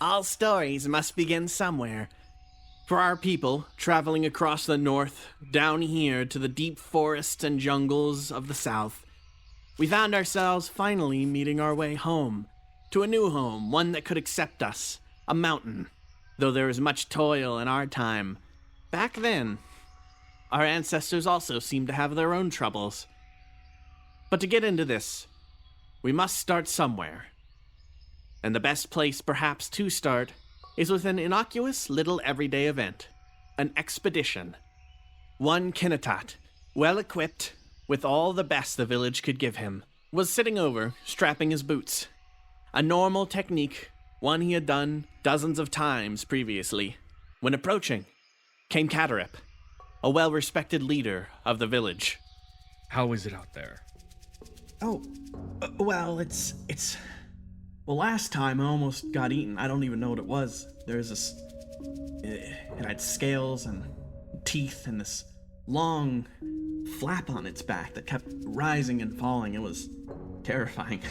All stories must begin somewhere. For our people, traveling across the north, down here to the deep forests and jungles of the south, we found ourselves finally meeting our way home. To a new home, one that could accept us. A mountain. Though there is much toil in our time. Back then, our ancestors also seemed to have their own troubles. But to get into this, we must start somewhere. And the best place perhaps to start is with an innocuous little everyday event. An expedition. One Kinatat, well equipped with all the best the village could give him, was sitting over, strapping his boots. A normal technique, one he had done dozens of times previously. When approaching, came Katarip, a well-respected leader of the village. How is it out there? Well, it's... Well, last time I almost got eaten. I don't even know what it was. There's this... It had scales and teeth and this long flap on its back that kept rising and falling. It was terrifying.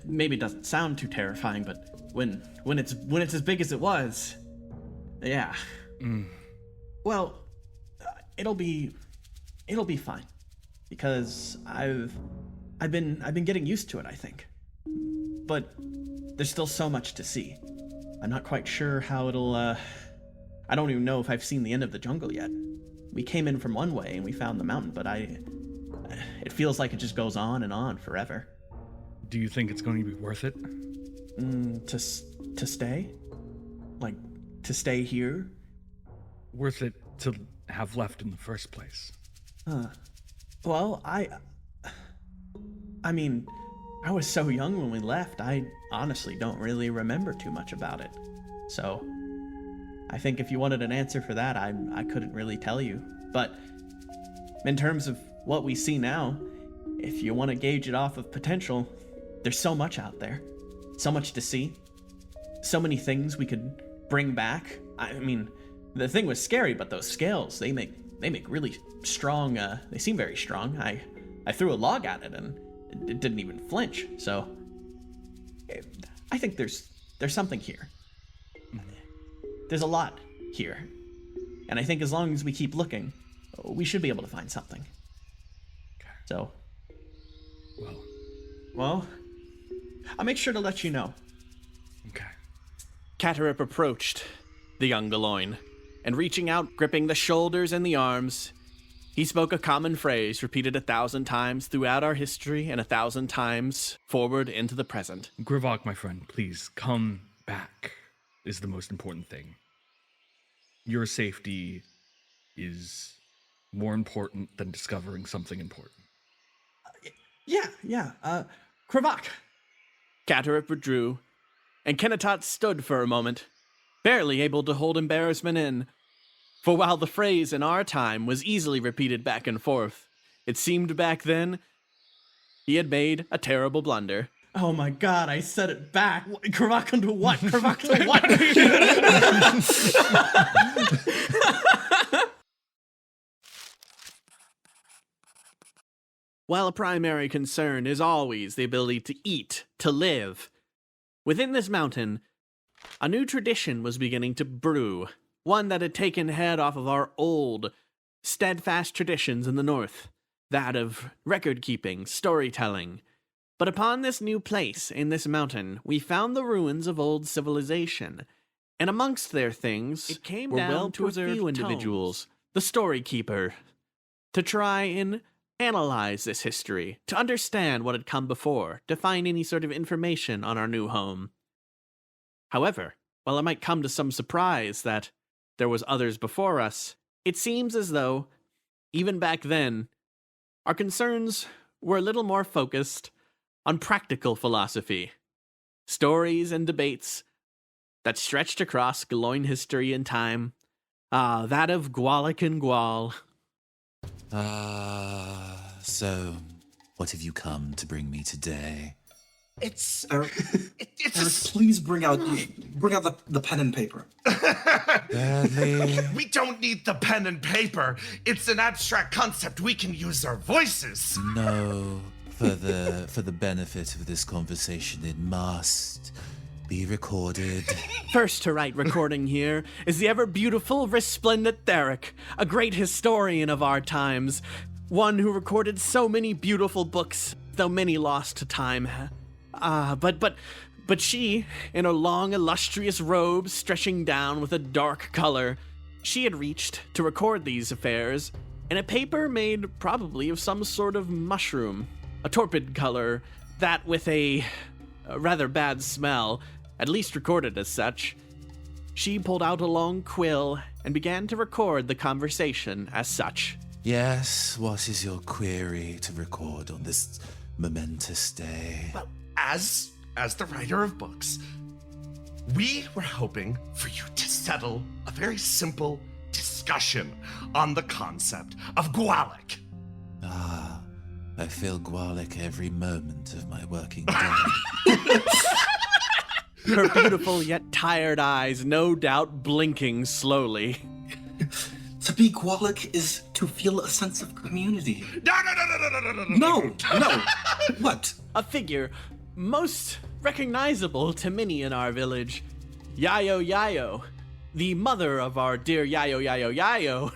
Maybe it doesn't sound too terrifying, but when it's as big as it was, yeah. Well, it'll be fine because I've been getting used to it, I think. But there's still so much to see. I'm not quite sure how it'll I don't even know if I've seen the end of the jungle yet. We came in from one way and we found the mountain, but it feels like it just goes on and on forever. Do you think it's going to be worth it? To stay? Like, to stay here? Worth it to have left in the first place? Well, I mean, I was so young when we left, I honestly don't really remember too much about it. So, I think if you wanted an answer for that, I couldn't really tell you. But, in terms of what we see now, if you want to gauge it off of potential, there's so much out there. So much to see. So many things we could bring back. I mean, the thing was scary, but those scales, they make really strong, they seem very strong. I threw a log at it and it didn't even flinch. So I think there's something here. There's a lot here. And I think as long as we keep looking, we should be able to find something. Okay. So, well, I'll make sure to let you know. Okay. Katarip approached the young Galoin, and reaching out, gripping the shoulders and the arms, he spoke a common phrase repeated 1,000 times throughout our history and 1,000 times forward into the present. Crevak, my friend, please come back is the most important thing. Your safety is more important than discovering something important. Yeah. Crevak. Katarip withdrew, and Kinatat stood for a moment, barely able to hold embarrassment in. For while the phrase in our time was easily repeated back and forth, it seemed back then he had made a terrible blunder. Oh my god, I said it back. Crevak into what? Crevak to what? While a primary concern is always the ability to eat, to live, within this mountain, a new tradition was beginning to brew, one that had taken head off of our old, steadfast traditions in the north, that of record-keeping, storytelling. But upon this new place in this mountain, we found the ruins of old civilization, and amongst their things, it came down to a few individuals, the story keeper, to try and analyze this history, to understand what had come before, to find any sort of information on our new home. However, while it might come to some surprise that there was others before us, it seems as though, even back then, our concerns were a little more focused on practical philosophy, stories and debates that stretched across Galoin history and time, that of Gwalik Gwal. So, what have you come to bring me today? It's please bring out the pen and paper. Badly. We don't need the pen and paper. It's an abstract concept. We can use our voices. No, For the benefit of this conversation, it must be recorded. First to write recording here is the ever-beautiful, resplendent Theric, a great historian of our times, one who recorded so many beautiful books, though many lost to time. But she, in her long, illustrious robe stretching down with a dark color, she had reached to record these affairs in a paper made probably of some sort of mushroom, a torpid color that with a rather bad smell, at least recorded as such. She pulled out a long quill and began to record the conversation as such. Yes, what is your query to record on this momentous day? Well, as the writer of books, we were hoping for you to settle a very simple discussion on the concept of Gwalik. I feel Gwalik every moment of my working day. Her beautiful yet tired eyes no doubt blinking slowly. To be Gwalik is to feel a sense of community. No. No. What? A figure most recognizable to many in our village, Yayo Yayo, the mother of our dear Yayo Yayo Yayo.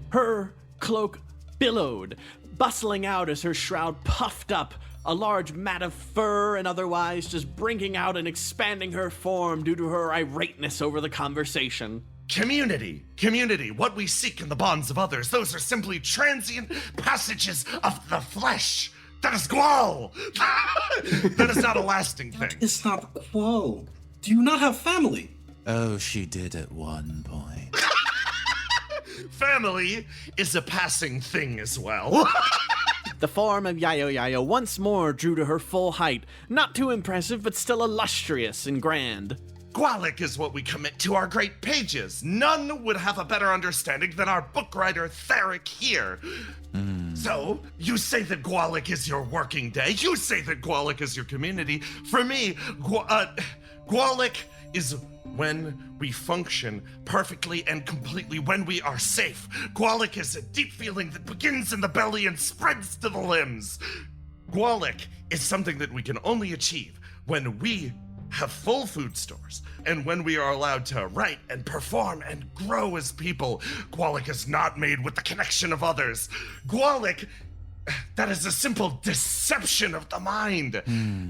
Her cloak billowed, bustling out as her shroud puffed up, a large mat of fur and otherwise just bringing out and expanding her form due to her irateness over the conversation. Community, what we seek in the bonds of others, those are simply transient passages of the flesh. That is Gwal! That is not a lasting thing. It's not Gwal. Do you not have family? Oh, she did at one point. Family is a passing thing as well. The form of Yayo Yayo once more drew to her full height, not too impressive, but still illustrious and grand. Gwalik is what we commit to our great pages. None would have a better understanding than our book writer Theric here. So, you say that Gwalik is your working day. You say that Gwalik is your community. For me, Gwalik is when we function perfectly and completely, when we are safe. Gwalik is a deep feeling that begins in the belly and spreads to the limbs. Gwalik is something that we can only achieve when we have full food stores, and when we are allowed to write and perform and grow as people. Gwalik is not made with the connection of others. Gwalik, that is a simple deception of the mind.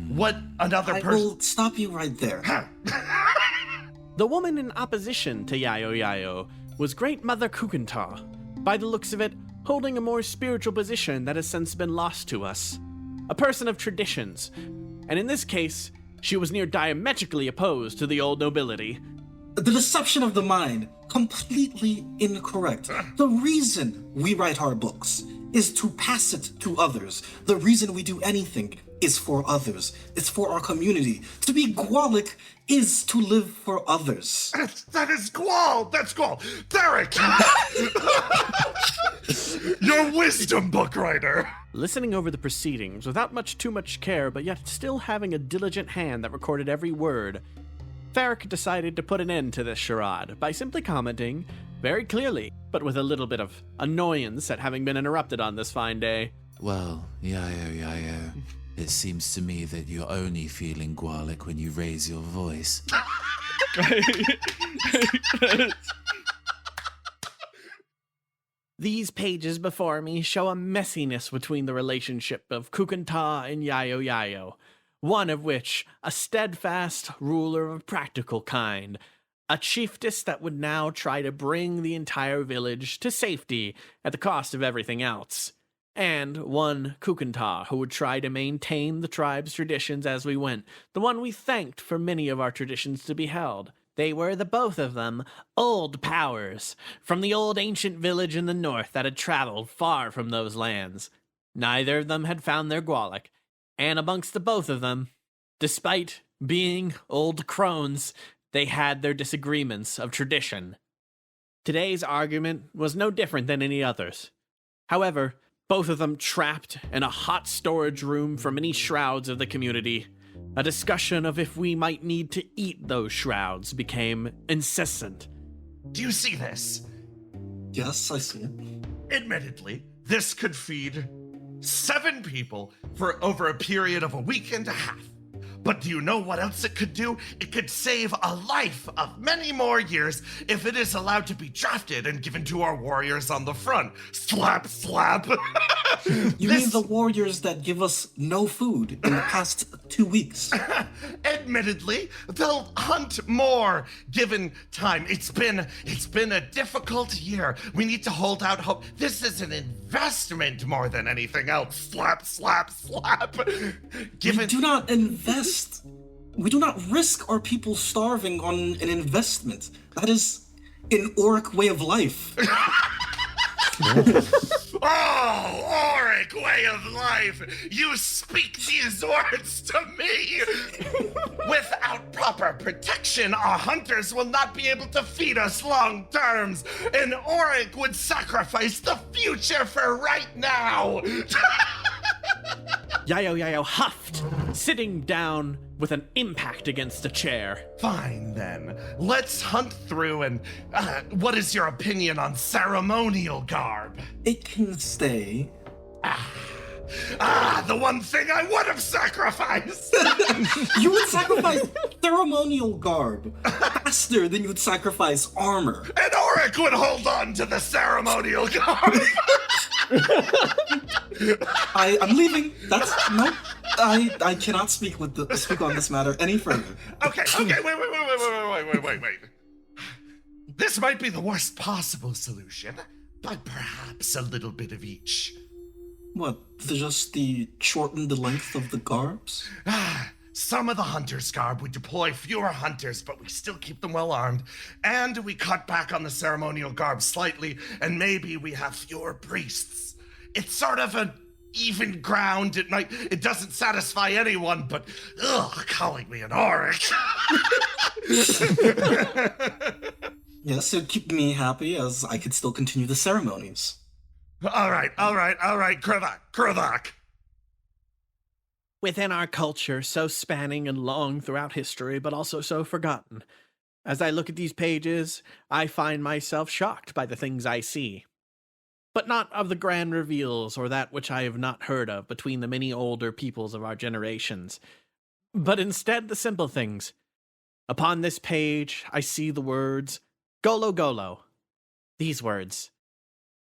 What another I person... will stop you right there. The woman in opposition to Yayo Yayo was Great Mother Kukentar, by the looks of it, holding a more spiritual position that has since been lost to us. A person of traditions, and in this case, she was near diametrically opposed to the old nobility. The deception of the mind, completely incorrect. The reason we write our books is to pass it to others. The reason we do anything is for others. It's for our community. To be Gwalik is to live for others. That is Gwal! That's Gwal! Theric! Your wisdom book writer! Listening over the proceedings without too much care, but yet still having a diligent hand that recorded every word, Theric decided to put an end to this charade by simply commenting, very clearly, but with a little bit of annoyance at having been interrupted on this fine day. Well, Yayo, it seems to me that you're only feeling Gwalik when you raise your voice. These pages before me show a messiness between the relationship of Kukentar and Yayo Yayo, one of which a steadfast ruler of a practical kind, a chiefess that would now try to bring the entire village to safety at the cost of everything else, and one Kukentar who would try to maintain the tribe's traditions as we went, the one we thanked for many of our traditions to be held. They were, the both of them, old powers, from the old ancient village in the north that had traveled far from those lands. Neither of them had found their Gwalik, and amongst the both of them, despite being old crones, they had their disagreements of tradition. Today's argument was no different than any others. However, both of them trapped in a hot storage room for many shrouds of the community. A discussion of if we might need to eat those shrouds became incessant. Do you see this? Yes, I see it. Admittedly, this could feed 7 people for over a period of a week and a half. But do you know what else it could do? It could save a life of many more years if it is allowed to be drafted and given to our warriors on the front. Slap, slap. You mean the warriors that give us no food in the past 2 weeks? Admittedly, they'll hunt more given time. It's been a difficult year. We need to hold out hope. This is an investment more than anything else. Slap, slap, slap. We do not invest. We do not risk our people starving on an investment. That is an Orrick way of life. Oh, Orrick, way of life! You speak these words to me! Without proper protection, our hunters will not be able to feed us long terms, and Orrick would sacrifice the future for right now! Yayo huffed, sitting down with an impact against a chair. Fine then, let's hunt through and what is your opinion on ceremonial garb? It can stay. The one thing I would have sacrificed! You would sacrifice ceremonial garb faster than you would sacrifice armor. And Orrick would hold on to the ceremonial garb! I'm leaving. That's no. I cannot speak on this matter any further. Okay, wait. This might be the worst possible solution, but perhaps a little bit of each. What? Just the shorten the length of the garbs? Some of the hunter's garb, we deploy fewer hunters, but we still keep them well armed. And we cut back on the ceremonial garb slightly, and maybe we have fewer priests. It's sort of an even ground. It doesn't satisfy anyone, but calling me an Orrick. Yes, it'd keep me happy as I could still continue the ceremonies. All right, Crevak. Within our culture, so spanning and long throughout history, but also so forgotten, as I look at these pages, I find myself shocked by the things I see. But not of the grand reveals or that which I have not heard of between the many older peoples of our generations, but instead the simple things. Upon this page, I see the words, Golo-Golo. These words.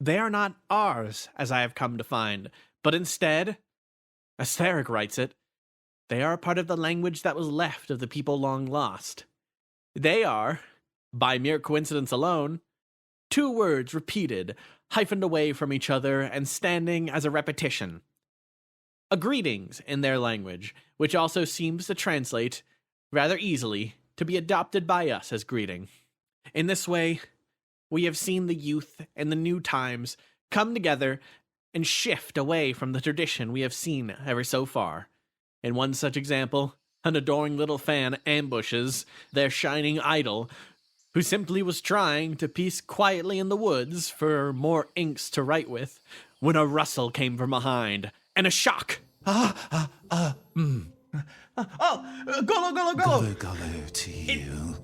They are not ours, as I have come to find, but instead, as Theric writes it, they are a part of the language that was left of the people long lost. They are, by mere coincidence alone, 2 words repeated, hyphened away from each other and standing as a repetition. A greetings in their language, which also seems to translate, rather easily, to be adopted by us as greeting. In this way, we have seen the youth and the new times come together and shift away from the tradition we have seen ever so far. In one such example, an adoring little fan ambushes their shining idol, who simply was trying to piece quietly in the woods for more inks to write with, when a rustle came from behind, and a shock. Oh, Golo-Golo! Golo-Golo to you.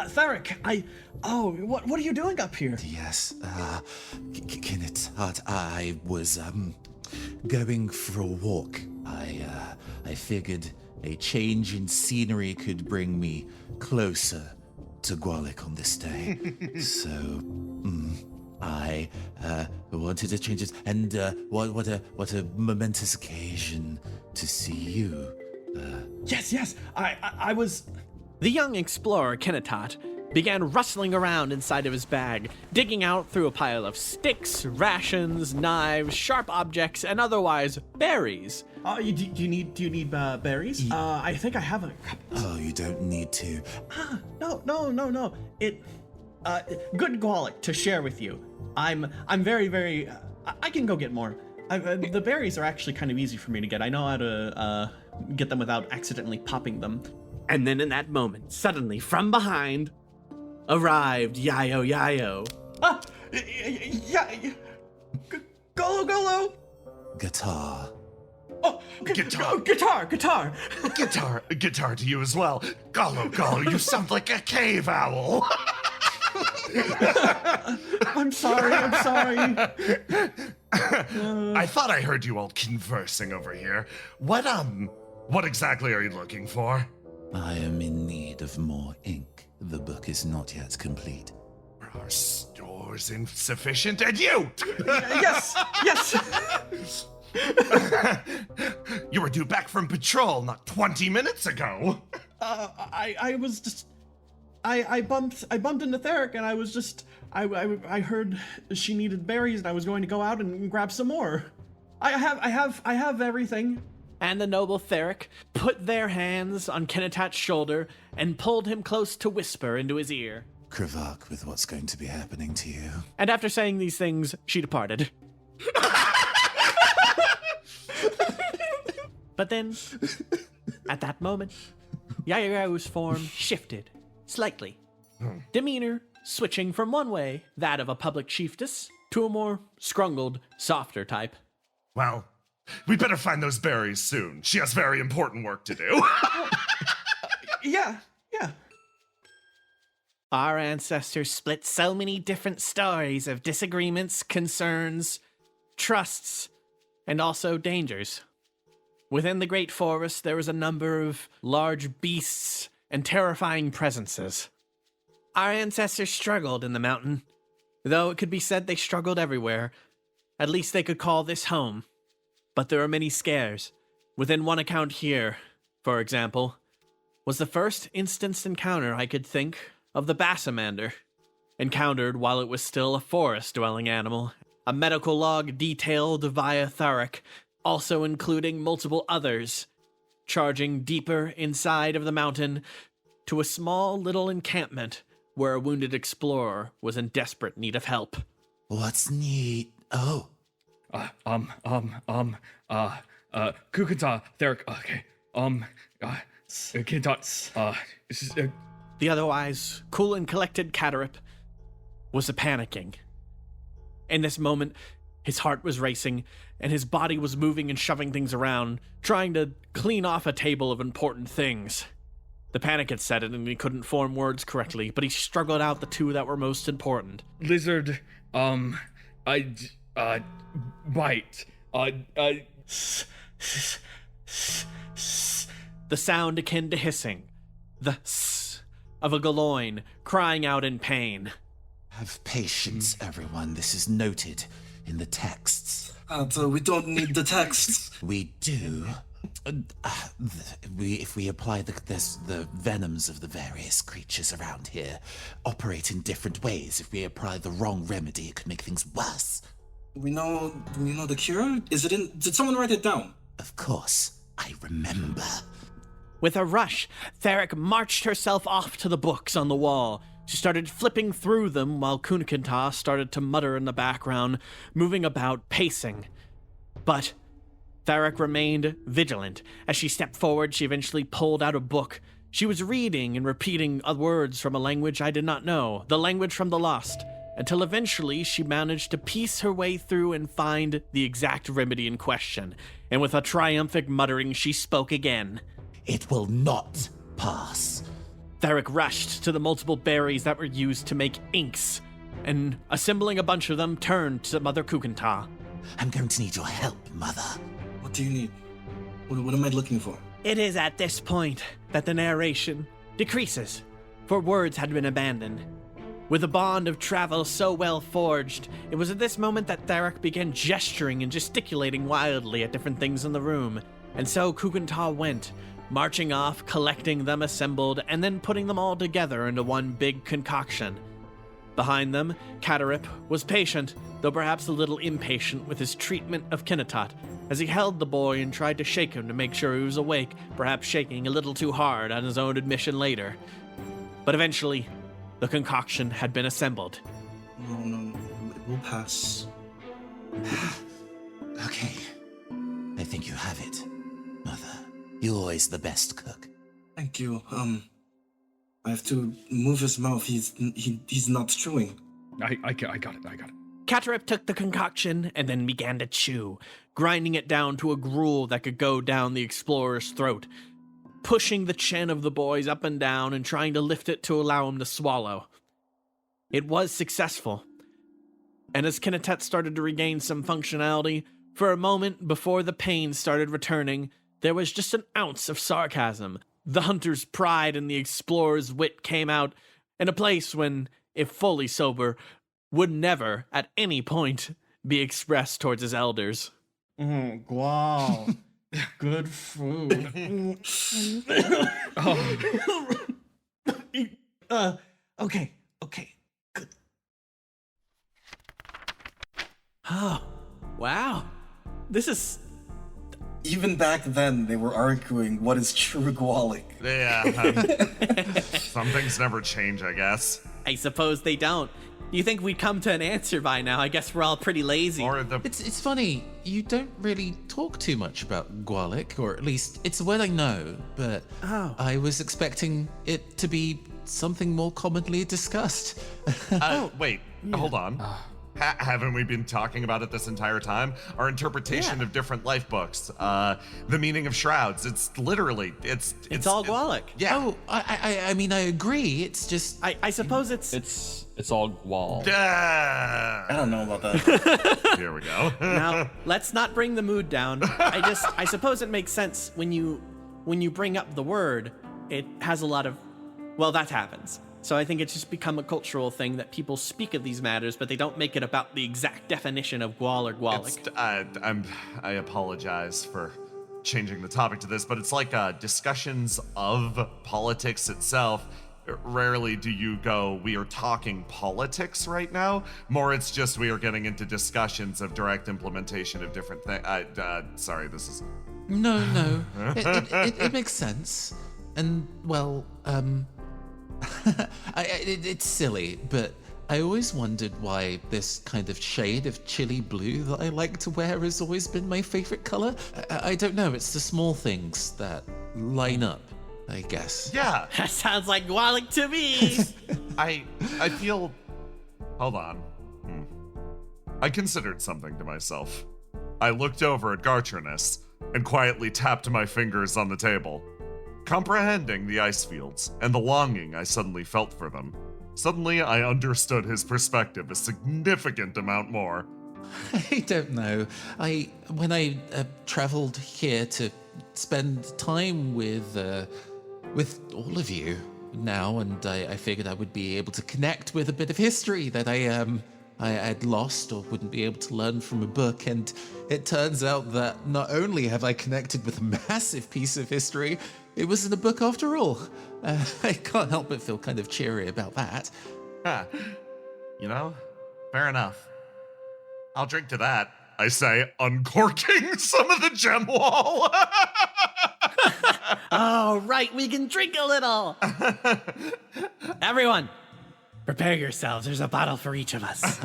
Theric, what are you doing up here? Yes, Kinnit, I was, going for a walk. I figured a change in scenery could bring me closer to Gwalik on this day. So, I wanted to change it, and what a momentous occasion to see you. Yes, I was... The young explorer, Kennetot, began rustling around inside of his bag, digging out through a pile of sticks, rations, knives, sharp objects, and otherwise berries. Do you need berries? I think I have a couple. Oh, you don't need to. No. Good Gwalik to share with you. I'm very, I can go get more. The berries are actually kind of easy for me to get. I know how to get them without accidentally popping them. And then in that moment, suddenly, from behind, arrived Yayo. Golo-Golo! Gatar. Oh, guitar! Guitar to you as well. Golo, you sound like a cave owl. I'm sorry. I thought I heard you all conversing over here. What exactly are you looking for? I am in need of more ink. The book is not yet complete. Are our stores insufficient? And you! Yes. You were due back from patrol not 20 minutes ago. I was just, I bumped into Theric, and I was just, I heard she needed berries, and I was going to go out and grab some more. I have everything. And the noble Theric put their hands on Kinatat's shoulder and pulled him close to whisper into his ear. Crevak with what's going to be happening to you. And after saying these things, she departed. But then, at that moment, Yayaru's form shifted slightly. Demeanor switching from one way, that of a public chiefess, to a more scrungled, softer type. Well, we better find those berries soon. She has very important work to do. Yeah. Our ancestors split so many different stories of disagreements, concerns, trusts, and also dangers. Within the great forest, there was a number of large beasts and terrifying presences. Our ancestors struggled in the mountain, though it could be said they struggled everywhere. At least they could call this home. But there are many scares. Within one account here, for example, was the first instanced encounter I could think of the Bassamander, encountered while it was still a forest-dwelling animal. A medical log detailed via Theric, also including multiple others, charging deeper inside of the mountain to a small little encampment where a wounded explorer was in desperate need of help. What's neat? Oh. Kukata, Theric, okay. Kintat, this is, The otherwise cool and collected Catarip was panicking. In this moment, his heart was racing, and his body was moving and shoving things around, trying to clean off a table of important things. The panic had set in, and he couldn't form words correctly, but he struggled out the two that were most important. Lizard, bite, The sound akin to hissing. The s of a Galoin crying out in pain. Have patience, everyone. This is noted in the texts. We don't need the texts. We do. If we apply the venoms of the various creatures around here operate in different ways. If we apply the wrong remedy, it could make things worse. Do we know the cure? Did someone write it down? Of course, I remember. With a rush, Theric marched herself off to the books on the wall. She started flipping through them while Kunikanta started to mutter in the background, moving about, pacing. But Theric remained vigilant. As she stepped forward, she eventually pulled out a book. She was reading and repeating words from a language I did not know, the language from the lost, until eventually she managed to piece her way through and find the exact remedy in question. And with a triumphant muttering, she spoke again. It will not pass. Theric rushed to the multiple berries that were used to make inks, and assembling a bunch of them, turned to Mother Kukanta. I'm going to need your help, Mother. What do you need? What am I looking for? It is at this point that the narration decreases, for words had been abandoned. With a bond of travel so well forged, it was at this moment that Theric began gesturing and gesticulating wildly at different things in the room, and so Kukanta went, marching off, collecting them assembled, and then putting them all together into one big concoction. Behind them, Catarip was patient, though perhaps a little impatient with his treatment of Kinatat, as he held the boy and tried to shake him to make sure he was awake, perhaps shaking a little too hard on his own admission later. But eventually, the concoction had been assembled. No, it will pass. Okay. I think you have it, Mother. You're always the best cook. Thank you. I have to move his mouth. He's not chewing. I got it. Catarip took the concoction and then began to chew, grinding it down to a gruel that could go down the explorer's throat, pushing the chin of the boys up and down and trying to lift it to allow him to swallow. It was successful. And as Kinnetet started to regain some functionality, for a moment before the pain started returning, there was just an ounce of sarcasm. The hunter's pride and the explorer's wit came out in a place when, if fully sober, would never, at any point, be expressed towards his elders. Gwal. Good food. Okay, good. Oh, wow. This is... Even back then, they were arguing what is true Gwalik. Yeah. Some things never change, I guess. I suppose they don't. You think we'd come to an answer by now? I guess we're all pretty lazy. Or the It's funny, you don't really talk too much about Gwalik, or at least it's a word I know, but I was expecting it to be something more commonly discussed. wait, hold on. Haven't we been talking about it this entire time? Our interpretation of different life books, the meaning of shrouds. It's literally, it's all Gwalik. Yeah. Oh, I mean, I agree. It's just I suppose it's... It's all Gwal. I don't know about that. Here we go. Now, let's not bring the mood down. I suppose it makes sense when you bring up the word, it has a lot of... Well, that happens. So I think it's just become a cultural thing that people speak of these matters, but they don't make it about the exact definition of Gwal or Gwalik. I apologize for changing the topic to this, but it's like discussions of politics itself. Rarely do you go, we are talking politics right now. More it's just we are getting into discussions of direct implementation of different things. Sorry, this is... No. It makes sense. And, well, it's silly, but I always wondered why this kind of shade of chili blue that I like to wear has always been my favorite color. I don't know, it's the small things that line up, I guess. Yeah. That sounds like Gwalik to me. I feel... Hold on. I considered something to myself. I looked over at Gartrinus and quietly tapped my fingers on the table. Comprehending the ice fields and the longing I suddenly felt for them, suddenly I understood his perspective a significant amount more. I don't know. When I traveled here to spend time with all of you now, and I figured I would be able to connect with a bit of history that I'd lost or wouldn't be able to learn from a book, and it turns out that not only have I connected with a massive piece of history, it was in a book after all. I can't help but feel kind of cheery about that. You know, fair enough. I'll drink to that, I say, uncorking some of the gem wall. Oh, right, we can drink a little. Everyone, prepare yourselves. There's a bottle for each of us.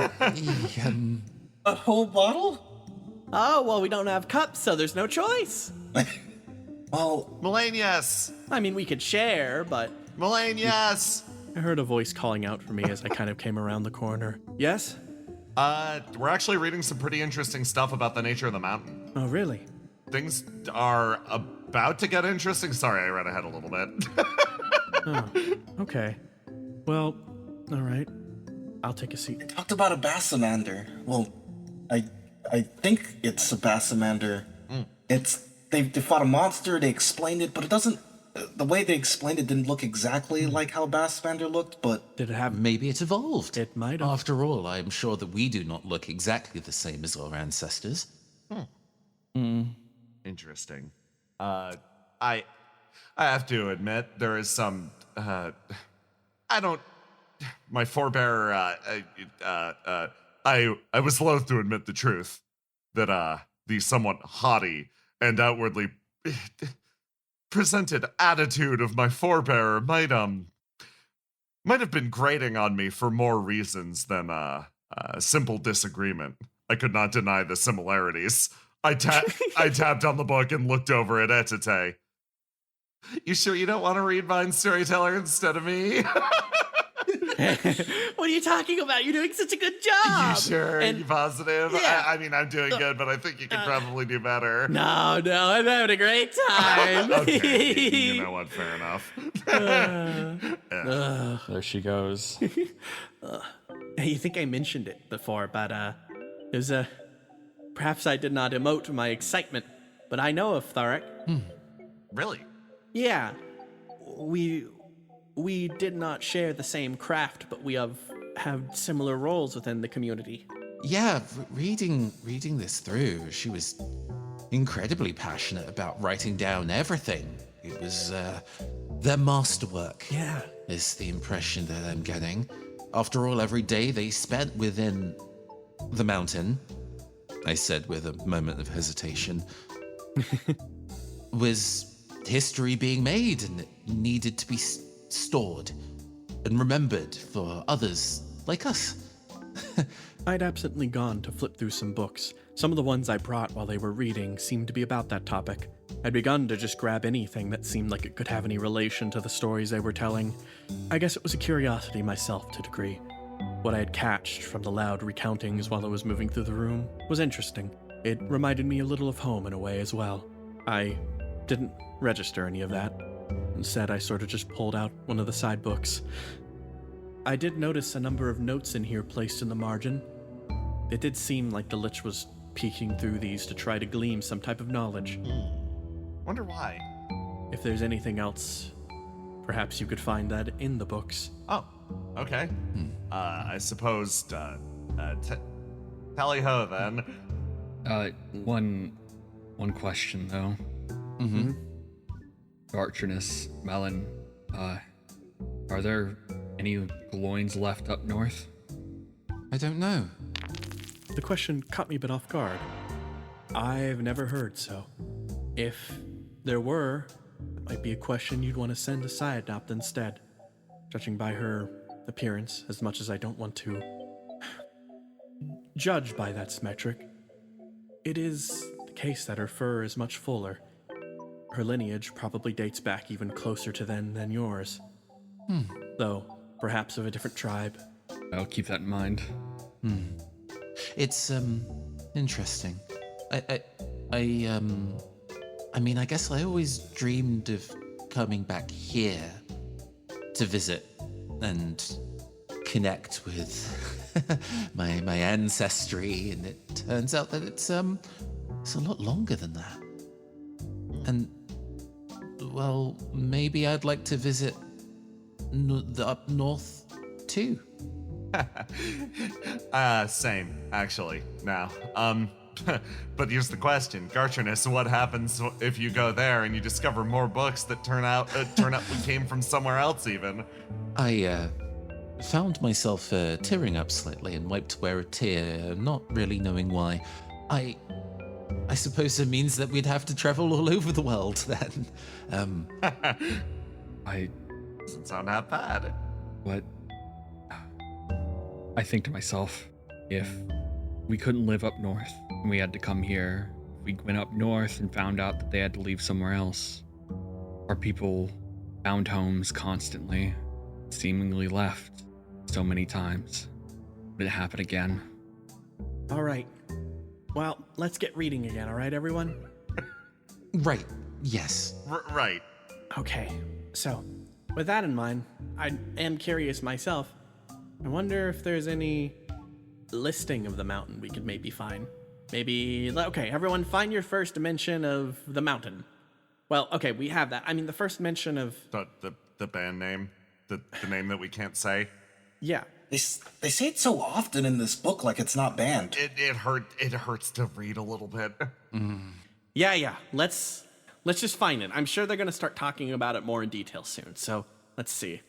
A whole bottle? Oh, well, we don't have cups, so there's no choice. Well, Melanius! I mean, we could share, but... Melanius! I heard a voice calling out for me as I kind of came around the corner. Yes? We're actually reading some pretty interesting stuff about the nature of the mountain. Oh, really? Things are about to get interesting. Sorry, I read ahead a little bit. Oh, okay. Well, all right. I'll take a seat. talked about a bassamander. Well, I think it's a bassamander. It's they fought a monster. They explained it, but it doesn't. The way they explained it didn't look exactly like how bassamander looked. But Did it have... Maybe it evolved. It might have. After all, I'm sure that we do not look exactly the same as our ancestors. Interesting. I have to admit there is some. I don't. My forebearer. I was loath to admit the truth that the somewhat haughty and outwardly presented attitude of my forebearer might have been grating on me for more reasons than simple disagreement. I could not deny the similarities. I tapped on the book and looked over at Etete. You sure you don't want to read Vine Storyteller instead of me? What are you talking about? You're doing such a good job. You sure? And- You positive? Yeah. I mean, I'm doing good, but I think you could probably do better. No, I'm having a great time. Okay, you know what? Fair enough. There she goes. You think I mentioned it before, but it was perhaps I did not emote my excitement, but I know of Tharic. Really? Yeah, we did not share the same craft, but we have similar roles within the community. Yeah, reading this through, she was incredibly passionate about writing down everything. It was their masterwork. Yeah. Is the impression that I'm getting. After all, every day they spent within the mountain, I said with a moment of hesitation, was history being made, and it needed to be stored and remembered for others like us. I'd absently gone to flip through some books. Some of the ones I brought while they were reading seemed to be about that topic. I'd begun to just grab anything that seemed like it could have any relation to the stories they were telling. I guess it was a curiosity myself to a degree. What I had catched from the loud recountings while I was moving through the room was interesting. It reminded me a little of home in a way as well. I didn't register any of that. Instead, I sort of just pulled out one of the side books. I did notice a number of notes in here placed in the margin. It did seem like the Lich was peeking through these to try to glean some type of knowledge. Wonder why. If there's anything else, perhaps you could find that in the books. Oh, okay. I suppose, tally ho then. One question though. Mm-hmm. Archiness, Melon, are there any Gloins left up north? I don't know. The question caught me a bit off guard. I've never heard so. If there were, it might be a question you'd want to send to Cyadopt instead. Judging by her appearance, as much as I don't want to judge by that metric, it is the case that her fur is much fuller. Her lineage probably dates back even closer to then than yours. Though, perhaps of a different tribe. I'll keep that in mind. It's interesting. I mean, I guess I always dreamed of coming back here to visit and connect with my ancestry, and it turns out that it's a lot longer than that. And well, maybe I'd like to visit the up north too. Same, actually, now. But here's the question, Gartrinus, what happens if you go there and you discover more books that turn out we came from somewhere else even? I found myself tearing up slightly and wiped away a tear, not really knowing why. I suppose it means that we'd have to travel all over the world then. Doesn't sound that bad. What? I think to myself, if we couldn't live up north and we had to come here, if we went up north and found out that they had to leave somewhere else, our people found homes constantly, seemingly left so many times. Would it happen again? All right. Well, let's get reading again, all right, everyone? Right, yes. Right. Okay, so with that in mind, I am curious myself. I wonder if there's any listing of the mountain we could maybe find. Maybe, okay, everyone find your first mention of the mountain. Well, okay, we have that. I mean, the first mention of... The band name? The name that we can't say? Yeah. They say it so often in this book like it's not banned. It hurts to read a little bit. Yeah. Let's just find it. I'm sure they're going to start talking about it more in detail soon. So let's see.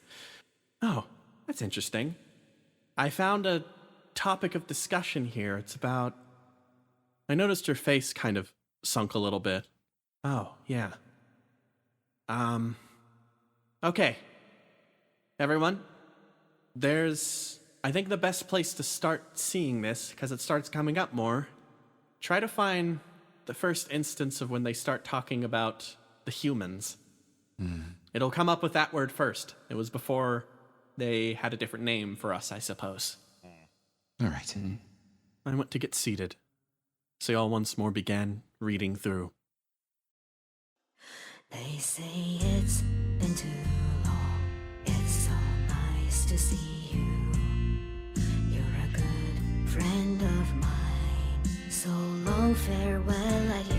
Oh, that's interesting. I found a topic of discussion here. It's about... I noticed her face kind of sunk a little bit. Oh, yeah. Okay. Everyone, I think the best place to start seeing this, because it starts coming up more, try to find the first instance of when they start talking about the humans. It'll come up with that word first. It was before they had a different name for us, I suppose. All right. I went to get seated. So y'all once more began reading through. They say it's been too long. to see you. You're a good friend of mine. So long, farewell, adieu.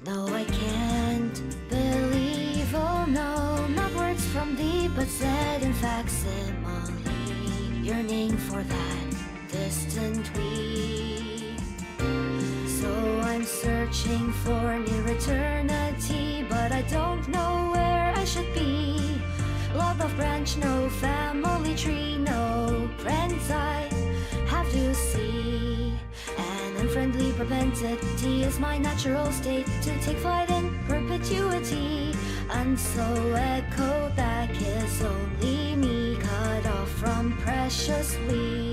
No, I can't believe, oh no, not words from thee, but said in facsimile, yearning for that distant we. So I'm searching for near eternity, but I don't know where I should be. Log of branch, no family tree, no friends I have to see. An unfriendly propensity is my natural state to take flight in perpetuity. And so echo back is only me, cut off from precious we.